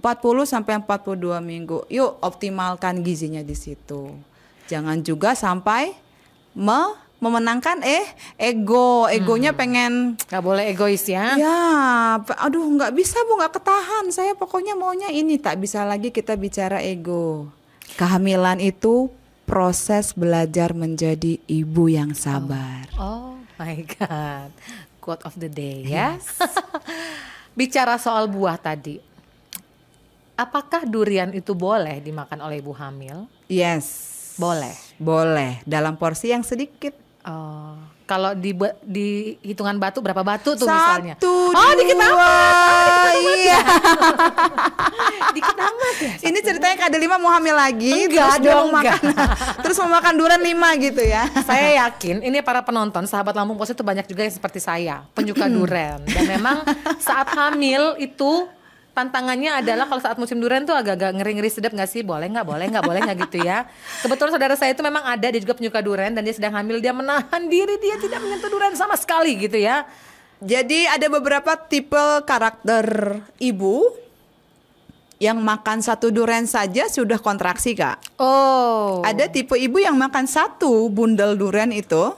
40 sampai 42 minggu. Yuk optimalkan gizinya di situ. Jangan juga sampai memenangkan egonya pengen, nggak boleh egois ya. Ya, aduh nggak bisa Bu, nggak ketahan. Saya pokoknya maunya ini, tak bisa lagi kita bicara ego. Kehamilan itu proses belajar menjadi ibu yang sabar. Oh my God, quote of the day ya. Bicara soal buah tadi, apakah durian itu boleh dimakan oleh ibu hamil? Yes. Boleh dalam porsi yang sedikit. Kalau di hitungan batu berapa batu tuh misalnya? Dikit amat. Iya. Dikit amat ya. Ini ceritanya KD5 mau hamil lagi. Enggak dong, terus mau makan durian 5 gitu ya. Saya yakin ini para penonton sahabat Lampung Pos itu banyak juga yang seperti saya, penyuka durian. Dan memang saat hamil itu tantangannya adalah kalau saat musim durian tuh agak-agak ngeri-ngeri sedap nggak sih? Boleh nggak gitu ya. Kebetulan saudara saya itu memang ada, dia juga penyuka durian dan dia sedang hamil, dia menahan diri, dia tidak menyentuh durian sama sekali gitu ya. Jadi ada beberapa tipe karakter ibu yang makan satu durian saja sudah kontraksi Kak. Ada tipe ibu yang makan satu bundel durian itu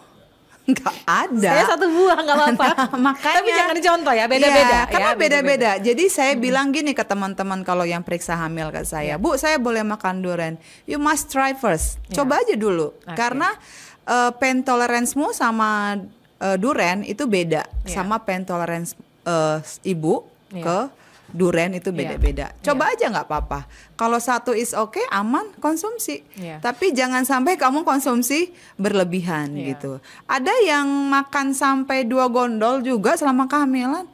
nggak ada. Saya satu buah nggak apa-apa. Makanya. Tapi jangan dicontoh ya, beda-beda. Karena beda-beda. Jadi saya bilang gini ke teman-teman kalau yang periksa hamil ke saya, Bu, saya boleh makan durian. You must try first. Coba aja dulu. Karena pain tolerance-mu sama durian itu beda, sama pain tolerance ibu ke durian itu beda-beda. Coba aja nggak apa-apa. Kalau satu is okay, aman, konsumsi. Tapi jangan sampai kamu konsumsi berlebihan gitu. Ada yang makan sampai 2 gondol juga selama kehamilan.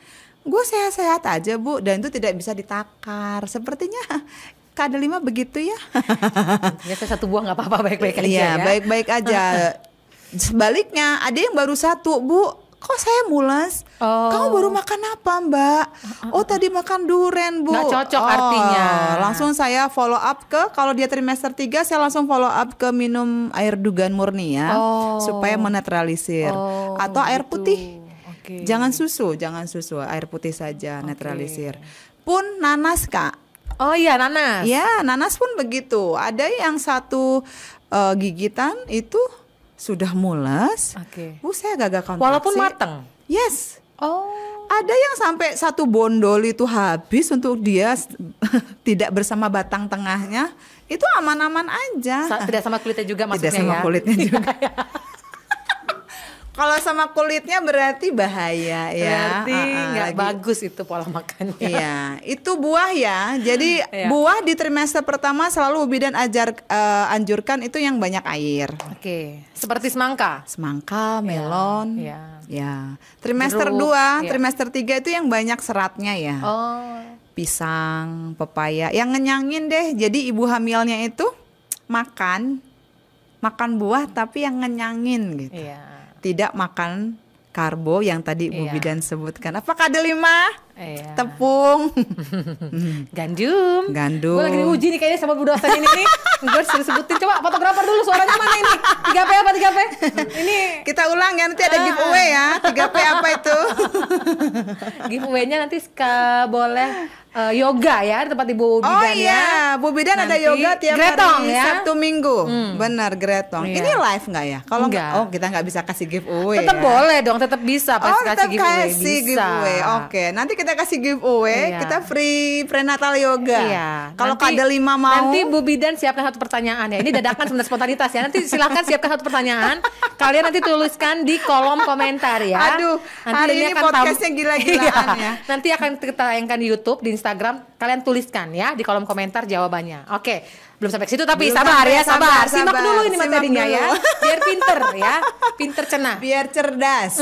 Gue sehat-sehat aja Bu, dan itu tidak bisa ditakar. Sepertinya KD5 begitu ya. Ya saya satu buah nggak apa-apa, baik-baik aja ya. Iya, baik-baik aja. Sebaliknya ada yang baru 1, Bu. Kok saya mules? Kamu baru makan apa Mbak? Tadi makan durian Bu. Nggak cocok artinya. Langsung saya follow up kalau dia trimester 3 saya langsung follow up ke minum air dugan murni ya, supaya menetralisir. Atau air putih. Jangan susu, air putih saja netralisir. Pun nanas Kak. Oh iya, nanas. Ya, nanas pun begitu. Ada yang 1 gigitan itu sudah mules. Saya gagal kontraksi. Walaupun mateng. Yes. Ada yang sampai 1 bondol itu habis untuk dia tidak bersama batang tengahnya. Itu aman-aman aja. Tidak sama kulitnya juga maksudnya ya. Tidak sama kulitnya juga. Kalau sama kulitnya berarti bahaya ya. Berarti nggak bagus itu pola makannya. Iya, itu buah ya. Jadi buah di trimester pertama selalu Bidan anjurkan itu yang banyak air. Seperti semangka, melon. Ya. Trimester 2, trimester 3 itu yang banyak seratnya ya. Pisang, pepaya, yang ngenyangin deh. Jadi ibu hamilnya itu makan buah tapi yang ngenyangin gitu. Tidak makan karbo yang tadi Bu Bidan sebutkan. Apa KD5? Iya. tepung, Gandum. gandum. Gue lagi diuji nih kayaknya sama Bu dosen ini nih. Gue suruh sebutin, coba fotografer dulu suaranya mana ini? 3P apa 3P? Ini Kita ulang ya, nanti ada giveaway ya. 3P apa itu? giveaway-nya nanti boleh yoga ya di tempat Ibu Bidan Oh iya, Bu Bidan ada Nanti yoga tiap Gretong hari ya. Sabtu Minggu. Benar, Gretong. Iya. Ini live nggak ya? Kalau Enggak. kita nggak bisa kasih giveaway. Tetap ya? boleh dong, tetap bisa pas tetap kasih giveaway. kasih Bisa. giveaway. Oke, nanti kita kasih giveaway. Iya. Kita free prenatal yoga. Iya. Kalau Nanti- kada 5 mau. Nanti Bu Bidan siapkan satu pertanyaan ya. Ini dadakan sebenarnya spontanitas ya. Nanti silakan siapkan satu pertanyaan. Kalian nanti tuliskan di kolom komentar ya. Aduh, nanti hari ini podcastnya gila-gilaan ya. Nanti akan kita tayangkan di YouTube, di Instagram. Kalian tuliskan ya di kolom komentar jawabannya. Oke, belum sampai ke situ tapi Belum sabar sampai, ya, sabar. Simak sabar. dulu ini Simak materinya dulu. ya. Biar pinter ya, pinter cenah. Biar cerdas.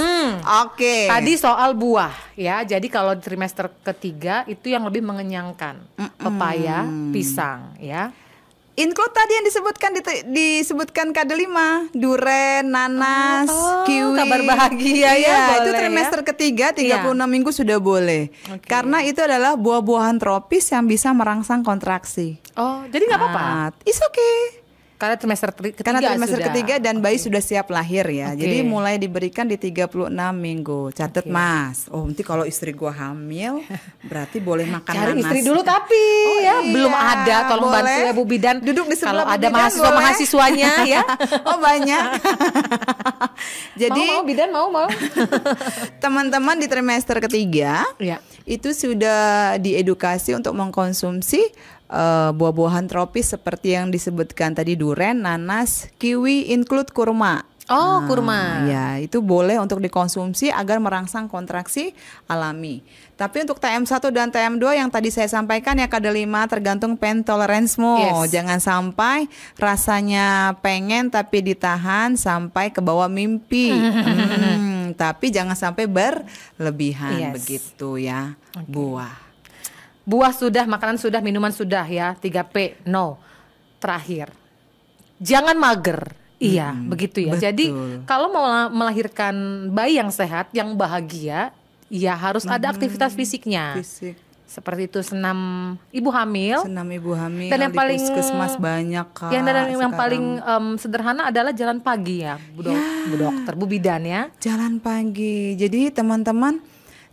Oke. Tadi soal buah ya. Jadi kalau di trimester ketiga itu yang lebih mengenyangkan. Pepaya, pisang ya. Include tadi yang disebutkan kada 5, duren, nanas, kiwi. Kabar bahagia ya, Iya, itu boleh trimester ya. ketiga 36 minggu sudah boleh. Oke. Karena itu adalah buah-buahan tropis yang bisa merangsang kontraksi. Oh, jadi nggak apa-apa. It's okay. Karena trimester ketiga Karena trimester sudah. ketiga dan bayi sudah siap lahir ya. Oke. Jadi mulai diberikan di 36 minggu. Catat Mas. Oh, nanti kalau istri gua hamil berarti boleh makan Cari nanas. istri dulu tapi ya iya, belum ada. Tolong boleh. bantu ya Bu Bidan. Duduk di sebelah Kalau Bu ada Bidan, mahasiswa boleh. mahasiswanya ya. Oh, banyak. Jadi mau Bidan mau. teman-teman di trimester ketiga Ya. itu sudah diedukasi untuk mengkonsumsi buah-buahan tropis seperti yang disebutkan tadi, duren, nanas, kiwi, include kurma. Oh, kurma. Ya, itu boleh untuk dikonsumsi agar merangsang kontraksi alami. Tapi untuk TM1 dan TM2 yang tadi saya sampaikan ya kada 5 tergantung pain tolerance-mu. Yes. Jangan sampai rasanya pengen tapi ditahan sampai ke bawah mimpi. Tapi jangan sampai berlebihan Yes. begitu ya. Buah. Buah sudah, makanan sudah, minuman sudah ya. 3P, no. Terakhir, jangan mager. Iya, begitu ya. betul. Jadi kalau mau melahirkan bayi yang sehat, yang bahagia, ya harus ada aktivitas fisiknya. Fisik. Seperti itu senam ibu hamil. Senam ibu hamil. Dan yang di paling puskesmas banyak Kak. Yang sekarang. paling sederhana adalah jalan pagi ya, Bu Dokter, Bu Bidan ya. Jalan pagi. Jadi teman-teman,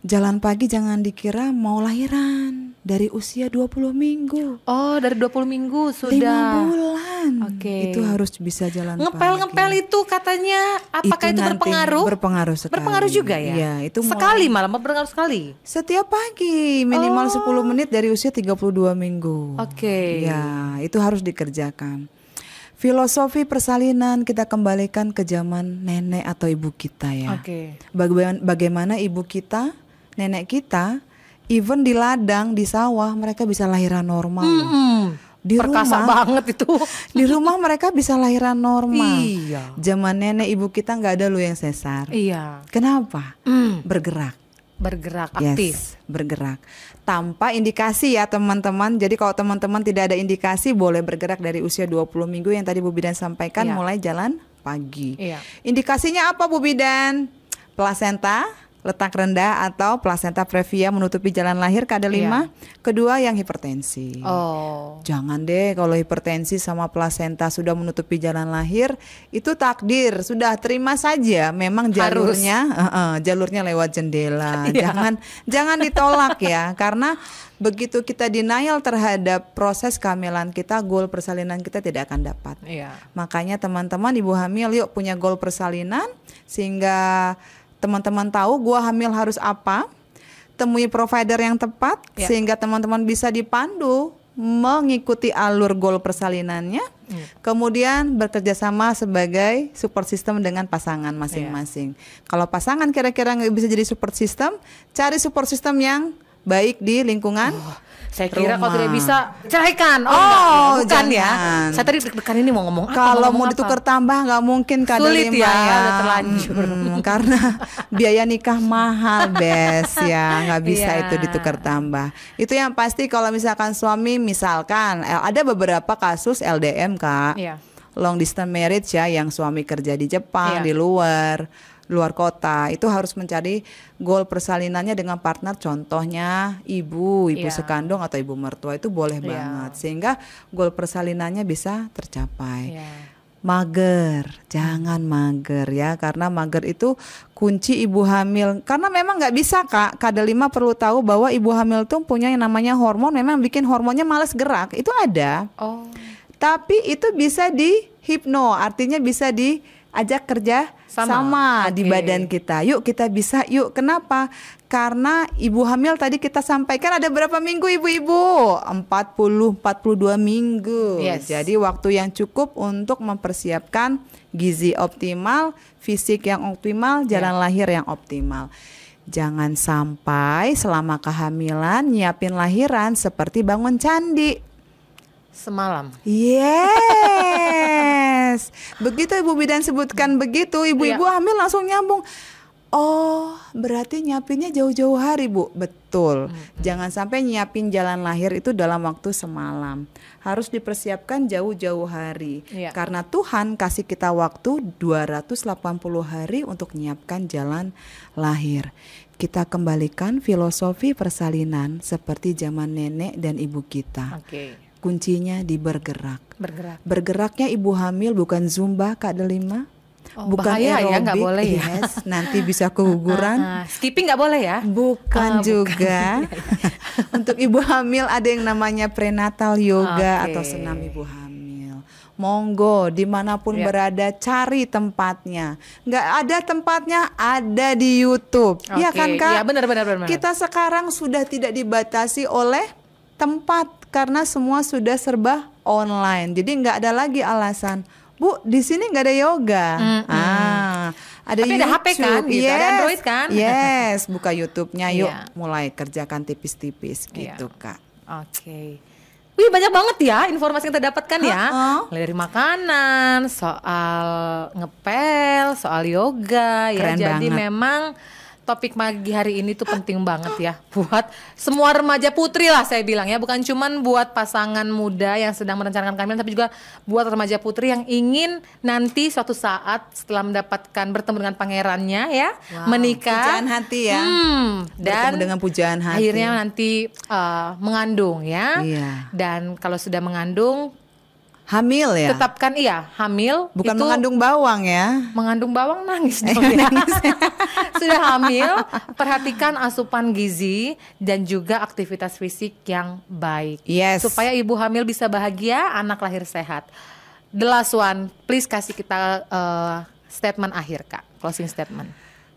jalan pagi jangan dikira mau lahiran dari usia 20 minggu. Oh, dari 20 minggu 5 sudah. bulan. Oke. Itu harus bisa jalan Ngepel-ngepel pagi. itu katanya, apakah itu nanti berpengaruh? Berpengaruh sekali. Berpengaruh juga ya? Iya, itu sekali malah berpengaruh sekali. setiap pagi minimal 10 menit dari usia 32 minggu. Oke. Ya, itu harus dikerjakan. Filosofi persalinan kita kembalikan ke zaman nenek atau ibu kita ya. Oke. Bagaimana ibu kita, nenek kita, even di ladang, di sawah mereka bisa lahiran normal. Di Perkasa rumah, banget itu. di rumah mereka bisa lahiran normal. Iya. Zaman nenek ibu kita nggak ada loh yang sesar. Iya. Kenapa? Bergerak. Bergerak aktif. Yes, bergerak tanpa indikasi ya teman-teman. Jadi kalau teman-teman tidak ada indikasi boleh bergerak dari usia 20 minggu yang tadi Bu Bidan sampaikan, Iya. mulai jalan pagi. Iya. Indikasinya apa Bu Bidan? Plasenta letak rendah atau plasenta previa menutupi jalan lahir kada 5. Kedua yang hipertensi. Oh. Jangan deh kalau hipertensi sama plasenta sudah menutupi jalan lahir, itu takdir, sudah terima saja. Memang jalurnya jalurnya lewat jendela. Jangan ditolak ya, karena begitu kita denial terhadap proses kehamilan kita, goal persalinan kita tidak akan dapat. Iya. Makanya teman-teman ibu hamil yuk punya goal persalinan sehingga teman-teman tahu gua hamil harus apa. Temui provider yang tepat sehingga teman-teman bisa dipandu mengikuti alur goal persalinannya. Kemudian bekerja sama sebagai support system dengan pasangan masing-masing. Kalau pasangan kira-kira nggak bisa jadi support system, cari support system yang baik di lingkungan. Saya kira rumah. kalau tidak bisa ceraikan. Oh, bukan ya. jangan. Saya tadi deg-degan ini mau ngomong apa? Kalau ngomong mau apa? ditukar tambah nggak mungkin kada Sulit 5 ya, udah terlanjur. Karena biaya nikah mahal Bes ya, nggak bisa Iya. itu ditukar tambah. Itu yang pasti kalau misalkan suami misalkan ada beberapa kasus LDM Kak. Iya. Long distance marriage ya, yang suami kerja di Jepang, Iya. di luar. luar kota, itu harus mencari goal persalinannya dengan partner, contohnya ibu sekandung atau ibu mertua, itu boleh banget sehingga goal persalinannya bisa tercapai. Mager, jangan mager ya, karena mager itu kunci ibu hamil. Karena memang nggak bisa Kak Delima perlu tahu bahwa ibu hamil tuh punya yang namanya hormon, memang bikin hormonnya malas gerak, itu ada. Tapi itu bisa dihipno, artinya bisa diajak kerja sama di badan kita. Yuk kita bisa, yuk. Kenapa? Karena ibu hamil tadi kita sampaikan ada berapa minggu ibu-ibu? 42 minggu. Jadi waktu yang cukup untuk mempersiapkan gizi optimal, fisik yang optimal, jalan lahir yang optimal. Jangan sampai selama kehamilan nyiapin lahiran seperti bangun candi semalam. Yes. Begitu Ibu Bidan sebutkan begitu, ibu-ibu hamil langsung nyambung. Oh, berarti nyiapinnya jauh-jauh hari, Bu. Betul. Jangan sampai nyiapin jalan lahir itu dalam waktu semalam. Harus dipersiapkan jauh-jauh hari. Karena Tuhan kasih kita waktu 280 hari untuk nyiapkan jalan lahir. Kita kembalikan filosofi persalinan seperti zaman nenek dan ibu kita. Kuncinya di bergerak. Bergeraknya ibu hamil bukan zumba Kak Delima. Bukan bahaya aerobik, ya, nggak boleh ya. Nanti bisa keguguran. Skipping nggak boleh ya? Bukan juga. Untuk ibu hamil ada yang namanya prenatal yoga atau senam ibu hamil. Monggo dimanapun berada cari tempatnya. Nggak ada tempatnya, ada di YouTube. Iya kan Kak? Iya benar. Kita sekarang sudah tidak dibatasi oleh tempat karena semua sudah serba online. Jadi nggak ada lagi alasan. Bu, di sini nggak ada yoga. Ada tapi YouTube. Ada HP kan, gitu. Ada Android kan? Yes, buka YouTube-nya yuk, mulai kerjakan tipis-tipis gitu Kak. Wih, banyak banget ya informasi yang kita dapatkan ya. Mulai dari makanan, soal ngepel, soal yoga. Keren ya. Jadi banget. memang topik pagi hari ini tuh penting banget ya buat semua remaja putri lah saya bilang ya, bukan cuman buat pasangan muda yang sedang merencanakan kehamilan, tapi juga buat remaja putri yang ingin nanti suatu saat setelah mendapatkan bertemu dengan pangerannya ya, menikah, pujaan hati ya, dan dengan pujaan hati, akhirnya nanti mengandung ya, dan kalau sudah mengandung hamil ya? Tetapkan hamil. Bukan itu mengandung bawang ya? Mengandung bawang nangis dong ya. Sudah hamil, perhatikan asupan gizi dan juga aktivitas fisik yang baik. Supaya ibu hamil bisa bahagia, anak lahir sehat. The last one, please kasih kita statement akhir Kak, closing statement.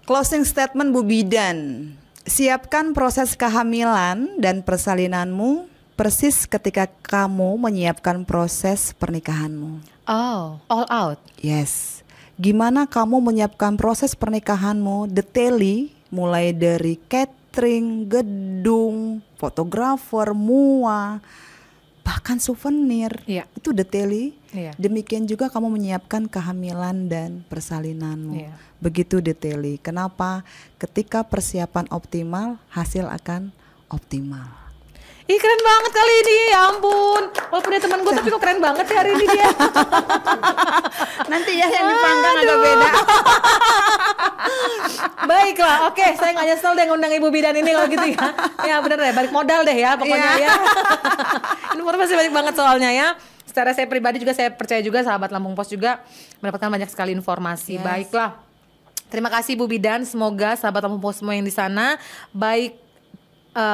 Closing statement Bu Bidan. Siapkan proses kehamilan dan persalinanmu persis ketika kamu menyiapkan proses pernikahanmu. All out. Yes. Gimana kamu menyiapkan proses pernikahanmu detaili, mulai dari catering, gedung, fotografer, mua, bahkan souvenir. Itu detaili. Demikian juga kamu menyiapkan kehamilan dan persalinanmu. Begitu detaili. Kenapa? Ketika persiapan optimal, hasil akan optimal. Ih, keren banget kali ini, ya ampun. Walaupun dia teman gue, tapi kok keren banget ya hari ini dia. Nanti ya yang dipanggang agak beda. Baiklah, oke, saya nggak nyesel deh ngundang Ibu Bidan ini kalau gitu ya. Ya bener deh, balik modal deh ya pokoknya ya. Informasi banyak banget soalnya ya. Secara saya pribadi juga, saya percaya juga sahabat Lampung Pos juga mendapatkan banyak sekali informasi. Baiklah, terima kasih Bu Bidan. Semoga sahabat Lampung Pos semua yang di sana, baik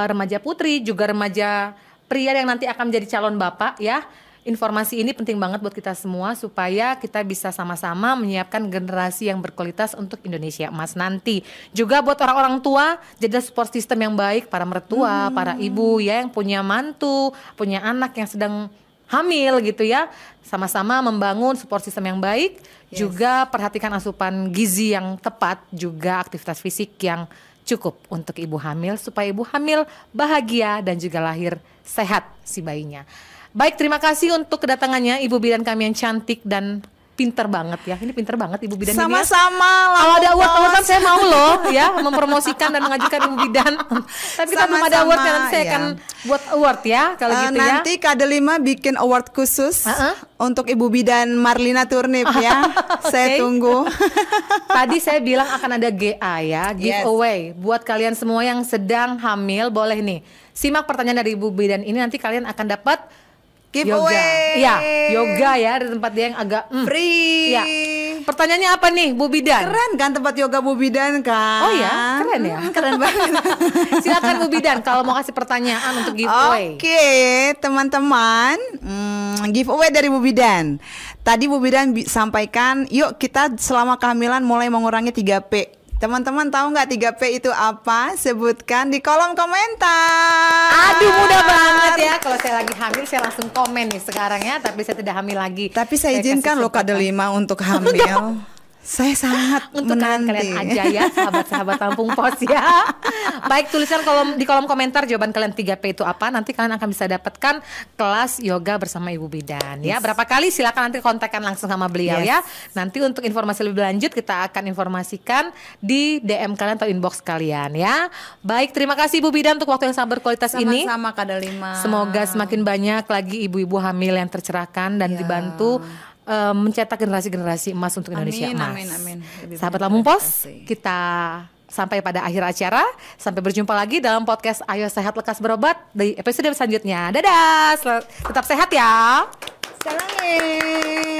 remaja putri juga remaja pria yang nanti akan menjadi calon bapak ya, informasi ini penting banget buat kita semua supaya kita bisa sama-sama menyiapkan generasi yang berkualitas untuk Indonesia Emas nanti. Juga buat orang-orang tua, jadi support system yang baik, para mertua, para ibu ya yang punya mantu, punya anak yang sedang hamil gitu ya, sama-sama membangun support system yang baik. Juga perhatikan asupan gizi yang tepat, juga aktivitas fisik yang cukup untuk ibu hamil supaya ibu hamil bahagia dan juga lahir sehat si bayinya. Baik, terima kasih untuk kedatangannya Ibu Bidan kami yang cantik dan Pinter banget ya, ini pinter banget Ibu Bidan. Sama-sama. Kalau ada award kan saya mau loh ya mempromosikan dan mengajukan Ibu Bidan. Tapi kita belum ada award, nanti saya akan buat award ya kalau gitu ya. Nanti K5 bikin award khusus untuk Ibu Bidan Marlina Turnip ya. Saya tunggu. Tadi saya bilang akan ada GA ya, giveaway. Buat kalian semua yang sedang hamil boleh nih simak pertanyaan dari Ibu Bidan ini, nanti kalian akan dapat giveaway. Iya, yoga ya, di tempat dia yang agak free. Ya. Pertanyaannya apa nih, Bu Bidan? Keren kan tempat yoga Bu Bidan kan? Oh ya, keren ya. Keren banget. Silakan Bu Bidan kalau mau kasih pertanyaan untuk giveaway. Oke, teman-teman, giveaway dari Bu Bidan. Tadi Bu Bidan sampaikan, yuk kita selama kehamilan mulai mengurangi 3P. Teman-teman tahu nggak 3P itu apa? Sebutkan di kolom komentar. Aduh, mudah banget ya. Kalau saya lagi hamil saya langsung komen nih sekarang ya. Tapi saya tidak hamil lagi. Tapi saya izinkan loh K5 untuk hamil. Saya sangat untuk menanti. kalian aja ya, sahabat-sahabat Lampung Pos ya. Baik, tuliskan di kolom komentar jawaban kalian 3P itu apa. Nanti kalian akan bisa dapatkan kelas yoga bersama Ibu Bidan ya. Berapa kali silakan nanti kontakkan langsung sama beliau ya. Nanti untuk informasi lebih lanjut kita akan informasikan di DM kalian atau inbox kalian ya. Baik, terima kasih Ibu Bidan untuk waktu yang sangat berkualitas ini. Sama-sama K5. Semoga semakin banyak lagi ibu-ibu hamil yang tercerahkan dan dibantu mencetak generasi-generasi emas untuk Indonesia emas. Amin. Sahabat Lampung Pos, kita sampai pada akhir acara. Sampai berjumpa lagi dalam podcast Ayo Sehat Lekas Berobat di episode selanjutnya. Dadah, tetap sehat ya. Salam.